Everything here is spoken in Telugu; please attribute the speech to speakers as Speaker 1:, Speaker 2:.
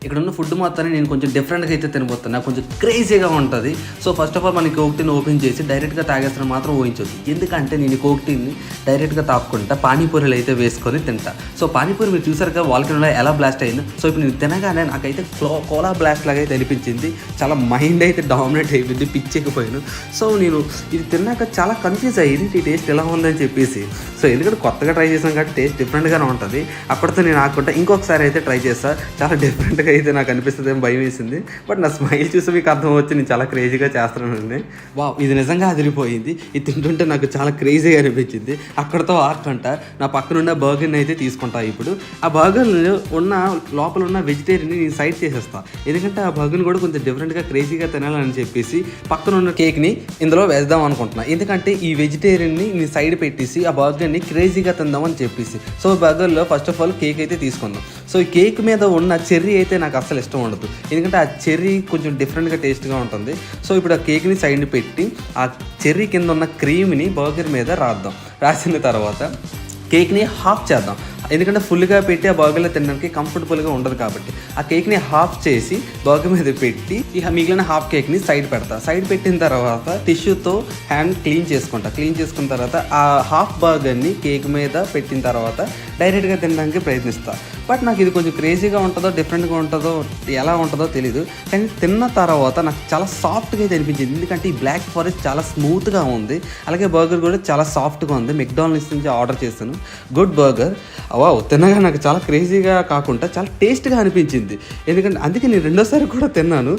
Speaker 1: ఇక్కడున్న ఫుడ్ మొత్తాన్ని నేను కొంచెం డిఫరెంట్గా అయితే తినబోతున్నా, కొంచెం క్రేజీగా ఉంటుంది. సో ఫస్ట్ ఆఫ్ ఆల్ మనకి కోక్ టీని ఓపెన్ చేసి డైరెక్ట్గా తాగేస్తాను మాత్రం ఊహించొద్దు. ఎందుకంటే నేను కోక్ టీని డైరెక్ట్గా తాపుకుంటా పానీపూరీలు అయితే వేసుకొని తింటా. సో పానీపూరి మీరు చూసారుగా వాల్కనీలో ఎలా బ్లాస్ట్ అయిందో. సో ఇప్పుడు నేను తినగానే నాకైతే కోలా బ్లాస్ట్ లాగా అయితే అనిపించింది. చాలా మైండ్ అయితే డామినేట్ అయిపోయింది, పిచ్చెక్కిపోయాను. సో నేను ఇది తిన్నాక చాలా కన్ఫ్యూజ్ అయ్యింది, ఈ టేస్ట్ ఎలా ఉందని చెప్పేసి. సో ఎందుకంటే కొత్తగా ట్రై చేసాం కాబట్టి టేస్ట్ డిఫరెంట్గానే ఉంటుంది. అక్కడితో నేను ఆకుండా ఇంకొకసారి అయితే ట్రై చేస్తాను. చాలా డిఫరెంట్గా అయితే నాకు అనిపిస్తుంది, ఏం భయం వేసింది. బట్ నా స్మైల్ చూసి మీకు అర్థం వచ్చి నేను చాలా క్రేజీగా చేస్తున్నానండి. వావ్, ఇది నిజంగా అదిరిపోయింది. ఇది తింటుంటే నాకు చాలా క్రేజీగా అనిపించింది. అక్కడితో ఆకుండా నా పక్కనున్న బర్గర్ని అయితే తీసుకుంటా. ఇప్పుడు ఆ బర్గర్లో ఉన్న లోపల ఉన్న వెజిటేరియన్ని నేను సైడ్ చేసేస్తాను. ఎందుకంటే ఆ బర్గర్ని కూడా కొంచెం డిఫరెంట్గా క్రేజీగా తినాలని చెప్పేసి పక్కన ఉన్న కేక్ని ఇందులో వేద్దాం అనుకుంటున్నా. ఎందుకంటే ఈ వెజిటేరియన్ని నేను సైడ్ పెట్టేసి ఆ బర్గర్ని క్రేజీగా తిందామని చెప్పేసి. సో బర్గర్లో ఫస్ట్ ఆఫ్ ఆల్ కేక్ అయితే తీసుకుందాం. సో ఈ కేక్ మీద ఉన్న చెర్రీ అయితే నాకు అస్సలు ఇష్టం ఉండదు, ఎందుకంటే ఆ చెర్రీ కొంచెం డిఫరెంట్గా టేస్ట్గా ఉంటుంది. సో ఇప్పుడు ఆ కేక్ని సైడ్ పెట్టి ఆ చెర్రీ కింద ఉన్న క్రీమ్ని బర్గర్ మీద రాద్దాం. రాసిన తర్వాత కేక్ని హాఫ్ చేద్దాం, ఎందుకంటే ఫుల్గా పెట్టి ఆ బర్గర్లో తినడానికి కంఫర్టబుల్గా ఉండదు కాబట్టి. ఆ కేక్ని హాఫ్ చేసి బర్గర్ మీద పెట్టి ఇక మిగిలిన హాఫ్ కేక్ని సైడ్ పెడతా. సైడ్ పెట్టిన తర్వాత టిష్యూతో హ్యాండ్ క్లీన్ చేసుకుంటా. క్లీన్ చేసుకున్న తర్వాత ఆ హాఫ్ బర్గర్ని కేక్ మీద పెట్టిన తర్వాత డైరెక్ట్గా తినడానికి ప్రయత్నిస్తా. బట్ నాకు ఇది కొంచెం క్రేజీగా ఉంటుందో డిఫరెంట్గా ఉంటుందో ఎలా ఉంటుందో తెలీదు, కానీ తిన్న తర్వాత నాకు చాలా సాఫ్ట్గా అయితే అనిపించింది. ఎందుకంటే ఈ బ్లాక్ ఫారెస్ట్ చాలా స్మూత్గా ఉంది, అలాగే బర్గర్ కూడా చాలా సాఫ్ట్గా ఉంది. మెక్డానల్డ్స్ నుంచి ఆర్డర్ చేశాను, గుడ్ బర్గర్. వావ్, తినగా నాకు చాలా క్రేజీగా కాకుండా చాలా టేస్ట్గా అనిపించింది. ఎందుకంటే అందుకే నేను రెండోసారి కూడా తిన్నాను.